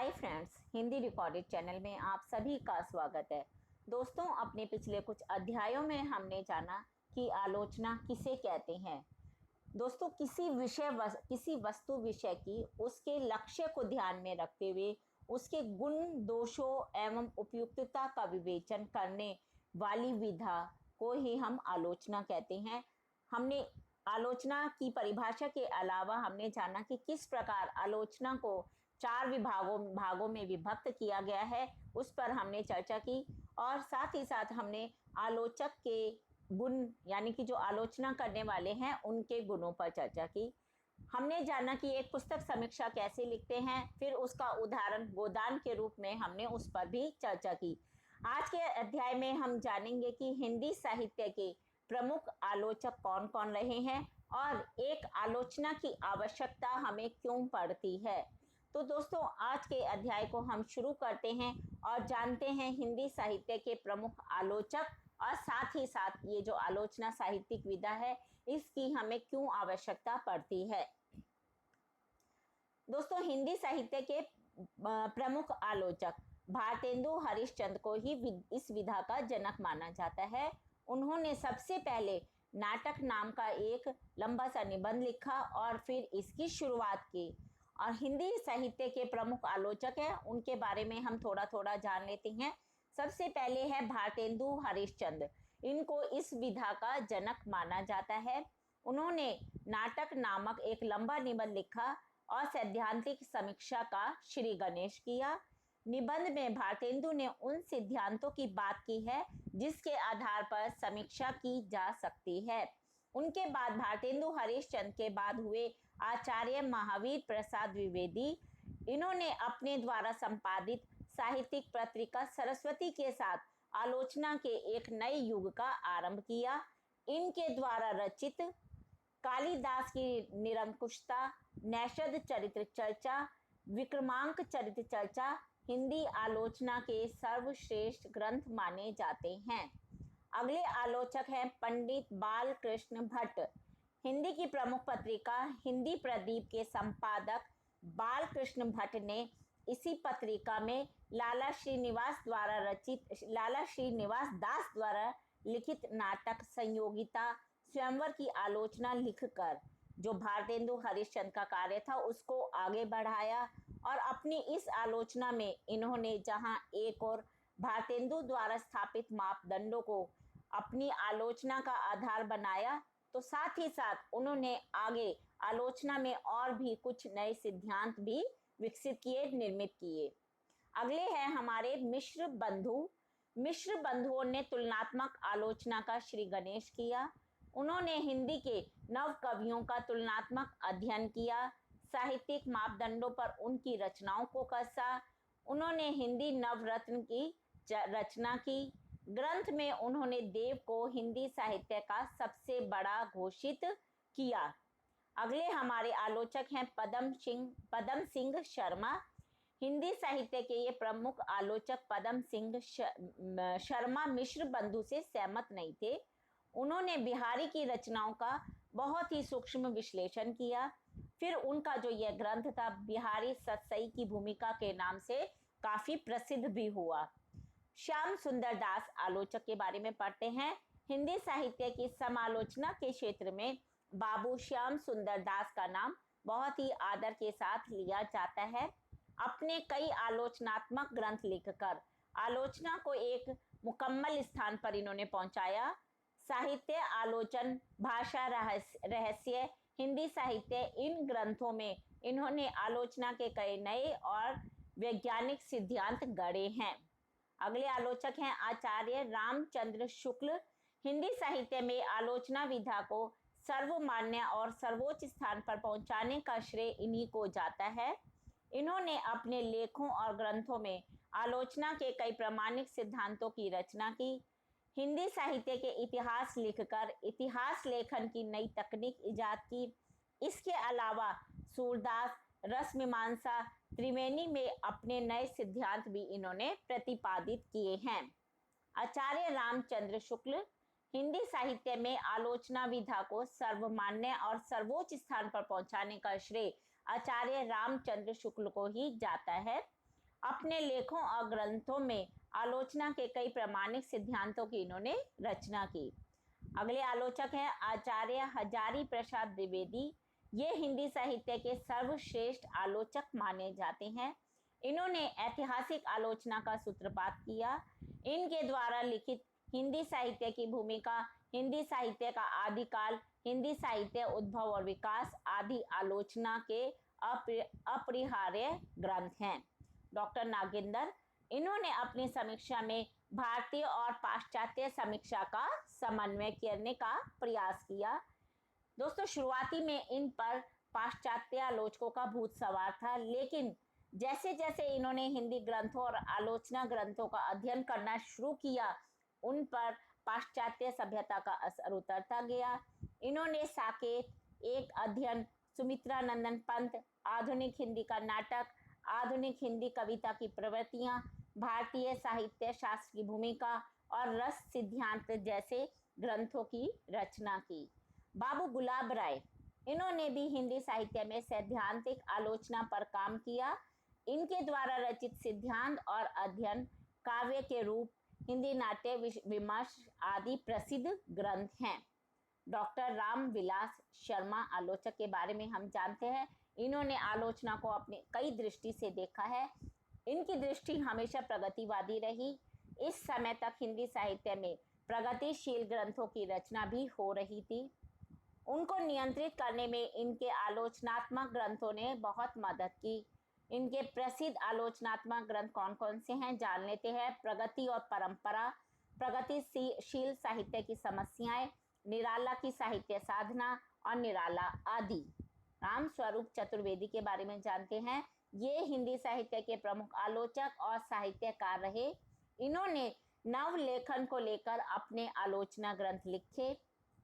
Hi friends, Hindi recorded channel में आप सभी का स्वागत है। दोस्तों, अपने पिछले कुछ अध्यायों में हमने जाना कि आलोचना किसे कहते हैं। दोस्तों, किसी वस्तु विषय की उसके लक्ष्य को ध्यान में रखते हुए उसके गुण, दोषों एवं उपयुक्तता का विवेचन करने वाली विधा को ही हम आलोचना कहते हैं। हमने आलोचना की परिभाषा के अलावा हमने जाना कि किस प्रकार आलोचना को चार भागों में विभक्त किया गया है, उस पर हमने चर्चा की। और साथ ही साथ हमने आलोचक के गुण यानी कि जो आलोचना करने वाले हैं उनके गुणों पर चर्चा की। हमने जाना कि एक पुस्तक समीक्षा कैसे लिखते हैं, फिर उसका उदाहरण गोदान के रूप में हमने उस पर भी चर्चा की। आज के अध्याय में हम जानेंगे कि हिंदी साहित्य के प्रमुख आलोचक कौन कौन रहे हैं और एक आलोचना की आवश्यकता हमें क्यों पड़ती है। तो दोस्तों, आज के अध्याय को हम शुरू करते हैं और जानते हैं हिंदी साहित्य के प्रमुख आलोचक और साथ ही साथ ये जो आलोचना साहित्यिक विधा है इसकी हमें क्यों आवश्यकता पड़ती है। दोस्तों, हिंदी साहित्य के प्रमुख आलोचक भारतेंदु हरिश्चंद्र को ही इस विधा का जनक माना जाता है। उन्होंने सबसे पहले नाटक नाम का एक लंबा सा निबंध लिखा और फिर इसकी शुरुआत की। और हिंदी साहित्य के प्रमुख आलोचक हैं, उनके बारे में हम थोड़ा थोड़ा जान लेते हैं। सबसे पहले है भारतेंदु हरिश्चंद्र। इनको इस विधा का जनक माना जाता है। उन्होंने नाटक नामक एक लंबा निबंध लिखा और सैद्धांतिक समीक्षा का श्री गणेश किया। निबंध में भारतेंदु ने उन सिद्धांतों की बात की है जिसके आधार पर समीक्षा की जा सकती है। उनके बाद भारतेंदु हरिश्चंद्र के बाद हुए आचार्य महावीर प्रसाद द्विवेदी। इन्होंने अपने द्वारा संपादित साहित्यिक पत्रिका सरस्वती के साथ आलोचना के एक नए युग का आरंभ किया। इनके द्वारा रचित कालिदास की निरंकुशता, नैषध चरित्र चर्चा, विक्रमांक चरित्र चर्चा हिंदी आलोचना के सर्वश्रेष्ठ ग्रंथ माने जाते हैं। अगले आलोचक हैं पंडित बालकृष्ण भट्ट। हिंदी की प्रमुख पत्रिका हिंदी प्रदीप के संपादक बालकृष्ण भट्ट ने इसी पत्रिका में लाला श्रीनिवास दास द्वारा लिखित नाटक संयोगिता स्वयंवर की आलोचना लिखकर जो भारतेंदु हरिश्चंद्र का कार्य था उसको आगे बढ़ाया। और अपनी इस आलोचना में इन्होंने जहां एक और भारतेंदु द्वारा स्थापित मापदंडों को अपनी आलोचना का आधार बनाया, तो साथ ही साथ उन्होंने आगे आलोचना में और भी कुछ नए सिद्धांत भी विकसित किए, निर्मित किए। अगले हैं हमारे मिश्र बंधु। मिश्र बंधुओं ने तुलनात्मक आलोचना का श्री गणेश किया। उन्होंने हिंदी के नव कवियों का तुलनात्मक अध्ययन किया, साहित्यिक मापदंडों पर उनकी रचनाओं को कसा। उन्होंने हिंदी नवरत्न की रचना की। ग्रंथ में उन्होंने देव को हिंदी साहित्य का सबसे बड़ा घोषित किया। अगले हमारे आलोचक हैं पदम सिंह शर्मा। हिंदी साहित्य के ये प्रमुख आलोचक पदम सिंह शर्मा मिश्र बंधु से सहमत नहीं थे। उन्होंने बिहारी की रचनाओं का बहुत ही सूक्ष्म विश्लेषण किया। फिर उनका जो यह ग्रंथ था बिहारी सतसई की भूमिका के नाम से काफी प्रसिद्ध भी हुआ। श्याम सुंदर दास आलोचक के बारे में पढ़ते हैं। हिंदी साहित्य की समालोचना के क्षेत्र में बाबू श्याम सुंदर दास का नाम बहुत ही आदर के साथ लिया जाता है। अपने कई आलोचनात्मक ग्रंथ लिखकर आलोचना को एक मुकम्मल स्थान पर इन्होंने पहुंचाया। साहित्य आलोचन, भाषा रहस्य, हिंदी साहित्य, इन ग्रंथों में इन्होंने आलोचना के कई नए और वैज्ञानिक सिद्धांत गढ़े हैं। अगले आलोचक हैं आचार्य रामचंद्र शुक्ल। हिंदी साहित्य में आलोचना विधा को सर्वमान्य और सर्वोच्च स्थान पर पहुंचाने का श्रेय इन्हीं को जाता है। इन्होंने अपने लेखों और ग्रंथों में आलोचना के कई प्रामाणिक सिद्धांतों की रचना की। हिंदी साहित्य के इतिहास लिखकर इतिहास लेखन की नई तकनीक ईजाद की। इसके अलावा सूरदास, रसमीमांसा, त्रिवेणी में अपने नए सिद्धांत भी इन्होंने प्रतिपादित किए हैं। आचार्य रामचंद्र शुक्ल हिंदी साहित्य में आलोचना विधा को सर्वमान्य और सर्वोच्च स्थान पर पहुंचाने का श्रेय आचार्य रामचंद्र शुक्ल को ही जाता है। अपने लेखों और ग्रंथों में आलोचना के कई प्रामाणिक सिद्धांतों की इन्होंने रचना की। अगले आलोचक हैं आचार्य हजारी प्रसाद द्विवेदी। ये हिंदी साहित्य के सर्वश्रेष्ठ आलोचक माने जाते हैं। इन्होंने ऐतिहासिक आलोचना का सूत्रपात किया। इनके द्वारा लिखित हिंदी साहित्य की भूमिका, हिंदी साहित्य का आदिकाल, हिंदी साहित्य उद्भव और विकास आदि आलोचना के अपरिहार्य ग्रंथ हैं। डॉक्टर नागेंद्र, इन्होंने अपनी समीक्षा में भारतीय और पाश्चात्य समीक्षा का समन्वय करने का प्रयास किया। दोस्तों, शुरुआती में इन पर पाश्चात्य आलोचकों का भूत सवार था, लेकिन जैसे जैसे इन्होंने हिंदी ग्रंथों और आलोचना ग्रंथों का अध्ययन करना शुरू किया, उन पर पाश्चात्य सभ्यता का असर उतरता गया। इन्होंने साकेत, एक अध्ययन, सुमित्रानंदन पंत, आधुनिक हिंदी का नाटक, आधुनिक हिंदी कविता की प्रवृत्तियां, भारतीय साहित्य शास्त्र की भूमिका और रस सिद्धांत जैसे ग्रंथों की रचना की। बाबू गुलाब राय, इन्होंने भी हिंदी साहित्य में सैद्धांतिक आलोचना पर काम किया। इनके द्वारा रचित सिद्धांत और अध्ययन, काव्य के रूप, हिंदी नाट्य विमर्श आदि प्रसिद्ध ग्रंथ हैं। डॉक्टर राम विलास शर्मा आलोचक के बारे में हम जानते हैं। इन्होंने आलोचना को अपने कई दृष्टि से देखा है। इनकी दृष्टि हमेशा प्रगतिवादी रही। इस समय तक हिंदी साहित्य में प्रगतिशील ग्रंथों की रचना भी हो रही थी। उनको नियंत्रित करने में इनके आलोचनात्मक ग्रंथों ने बहुत मदद की। इनके प्रसिद्ध आलोचनात्मक ग्रंथ कौन कौन से हैं, जान लेते हैं। प्रगति और परंपरा, प्रगतिशील साहित्य की समस्याएं, निराला की साहित्य साधना और निराला आदि। राम स्वरूप चतुर्वेदी के बारे में जानते हैं। ये हिंदी साहित्य के प्रमुख आलोचक और साहित्यकार रहे। इन्होंने नवलेखन को लेकर अपने आलोचना ग्रंथ लिखे।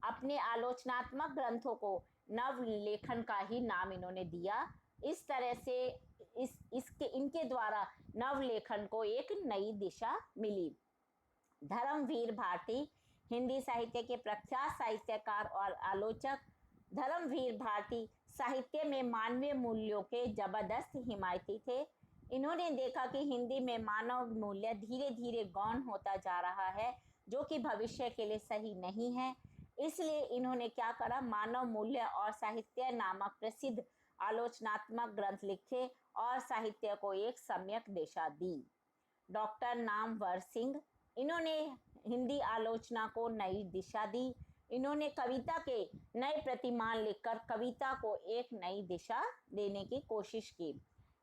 अपने आलोचनात्मक ग्रंथों को नवलेखन का ही नाम इन्होंने दिया। इस तरह से इनके द्वारा नवलेखन को एक नई दिशा मिली। धर्मवीर भारती, हिंदी साहित्य के प्रख्यात साहित्यकार और आलोचक। धर्मवीर भारती साहित्य में मानवीय मूल्यों के जबरदस्त हिमायती थे। इन्होंने देखा कि हिंदी में मानव मूल्य धीरे धीरे गौण होता जा रहा है, जो कि भविष्य के लिए सही नहीं है। इसलिए इन्होंने क्या करा, मानव मूल्य और साहित्य नामक प्रसिद्ध आलोचनात्मक ग्रंथ लिखे और साहित्य को एक सम्यक दिशा दी। डॉक्टर नामवर सिंह, इन्होंने हिंदी आलोचना को नई दिशा दी। इन्होंने कविता के नए प्रतिमान लिखकर कविता को एक नई दिशा देने की कोशिश की।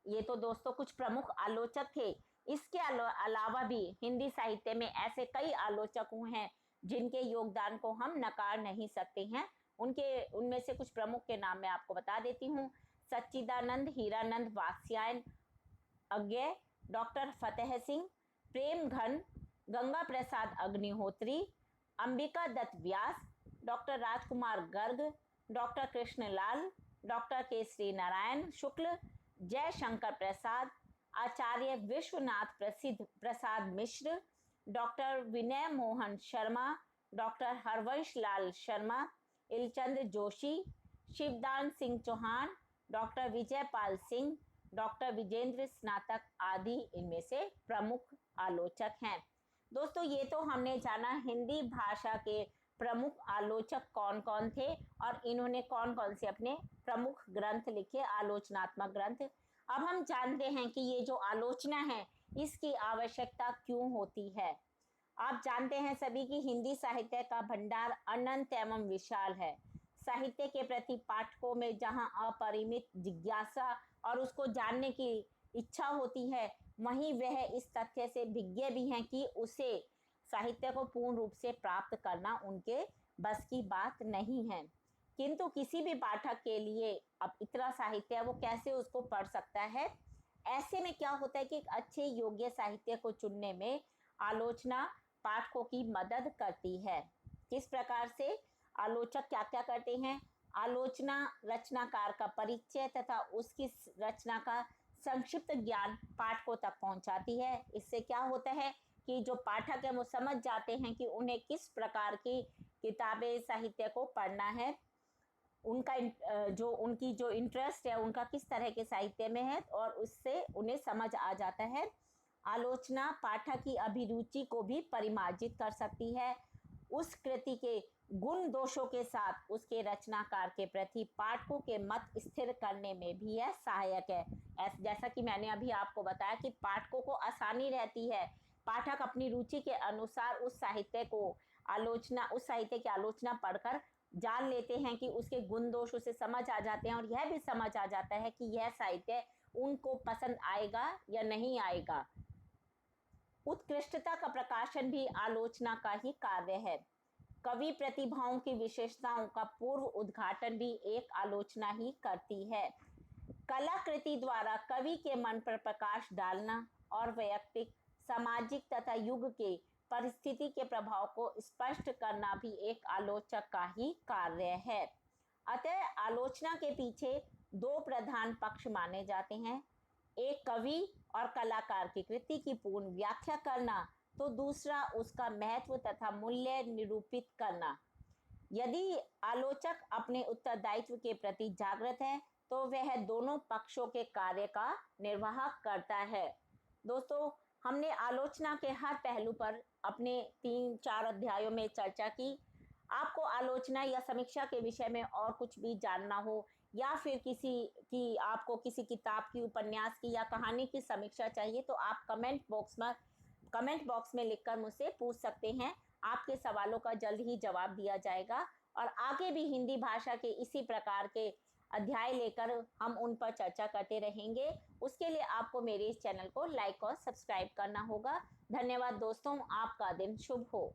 ये तो दोस्तों कुछ प्रमुख आलोचक थे। इसके अलावा भी हिंदी साहित्य में ऐसे कई आलोचक हैं जिनके योगदान को हम नकार नहीं सकते हैं। उनमें से कुछ प्रमुख के नाम मैं आपको बता देती हूँ। सच्चिदानंद हीरानंद वात्स्यायन अज्ञे, डॉक्टर फतेह सिंह, प्रेम घन, गंगा प्रसाद अग्निहोत्री, अंबिका दत्त व्यास, डॉक्टर राजकुमार गर्ग, डॉक्टर कृष्णलाल, डॉक्टर केसरी नारायण शुक्ल, जयशंकर प्रसाद, आचार्य विश्वनाथ प्रसाद मिश्र, डॉक्टर विनय Mohan Sharma, doctor Harvansh Lal Sharma, इलचंद Joshi, Shivdan Singh Chauhan, doctor Vijaypal Singh, doctor Vijendra स्नातक आदि इनमें से प्रमुख आलोचक हैं। दोस्तों, ये तो हमने जाना हिंदी भाषा के प्रमुख आलोचक कौन कौन थे और इन्होंने कौन कौन से अपने प्रमुख ग्रंथ लिखे, आलोचनात्मक ग्रंथ। अब हम जानते हैं कि ये जो आलोचना है इसकी आवश्यकता क्यों होती है। आप जानते हैं सभी कि हिंदी साहित्य का भंडार अनंत एवं विशाल है। साहित्य के प्रति पाठकों में जहां अपरिमित जिज्ञासा और उसको जानने की इच्छा होती है, वहीं वह इस तथ्य से विज्ञ भी हैं कि उसे साहित्य को पूर्ण रूप से प्राप्त करना उनके बस की बात नहीं है। किंतु किसी भी पाठक के लिए अब इतना साहित्य है, वो कैसे उसको पढ़ सकता है। ऐसे में क्या होता है कि एक अच्छे योग्य साहित्य को चुनने में आलोचना पाठकों की मदद करती है। किस प्रकार से आलोचक क्या क्या करते हैं, आलोचना रचनाकार का परिचय तथा उसकी रचना का संक्षिप्त ज्ञान पाठकों तक पहुंचाती है। इससे क्या होता है कि जो पाठक है वो समझ जाते हैं कि उन्हें किस प्रकार की किताबें साहित्य को पढ़ना है। जो उनकी जो इंटरेस्ट है उनका किस तरह के साहित्य में है, और उससे उन्हें समझ आ जाता है। आलोचना पाठक की अभिरुचि को भी परिमार्जित कर सकती है। उस कृति के गुण दोषों के साथ उसके रचनाकार के प्रति पाठकों के मत स्थिर करने में भी यह सहायक है। जैसा कि मैंने अभी आपको बताया कि पाठकों को आसानी रहती है, पाठक अपनी रुचि के अनुसार उस साहित्य की आलोचना पढ़कर जान लेते हैं कि उसके गुण दोष उसे समझ आ जाते हैं, और यह भी समझ आ जाता है कि यह साहित्य उनको पसंद आएगा या नहीं आएगा। उत्कृष्टता का प्रकाशन भी आलोचना का ही कार्य है। कवि प्रतिभाओं की विशेषताओं का पूर्व उद्घाटन भी एक आलोचना ही करती है। कलाकृति द्वारा कवि के मन पर प्रकाश डालना और वैयक्तिक, सामाजिक तथा युग के परिस्थिति के प्रभाव को स्पष्ट करना भी एक आलोचक का ही कार्य है। अतः आलोचना के पीछे दो प्रधान पक्ष माने जाते हैं, एक कवि और कलाकार की कृति की पूर्ण व्याख्या करना, तो दूसरा उसका महत्व तथा मूल्य निरूपित करना। यदि आलोचक अपने उत्तरदायित्व के प्रति जागृत है तो वह दोनों पक्षों के कार्य का निर्वाह करता है। दोस्तों, हमने आलोचना के हर पहलू पर अपने 3-4 अध्यायों में चर्चा की। आपको आलोचना या समीक्षा के विषय में और कुछ भी जानना हो, या फिर आपको किसी किताब की, उपन्यास की या कहानी की समीक्षा चाहिए, तो आप कमेंट बॉक्स में लिखकर मुझसे पूछ सकते हैं। आपके सवालों का जल्द ही जवाब दिया जाएगा, और आगे भी हिंदी भाषा के इसी प्रकार के अध्याय लेकर हम उन पर चर्चा करते रहेंगे। उसके लिए आपको मेरे इस चैनल को लाइक और सब्सक्राइब करना होगा। धन्यवाद दोस्तों, आपका दिन शुभ हो।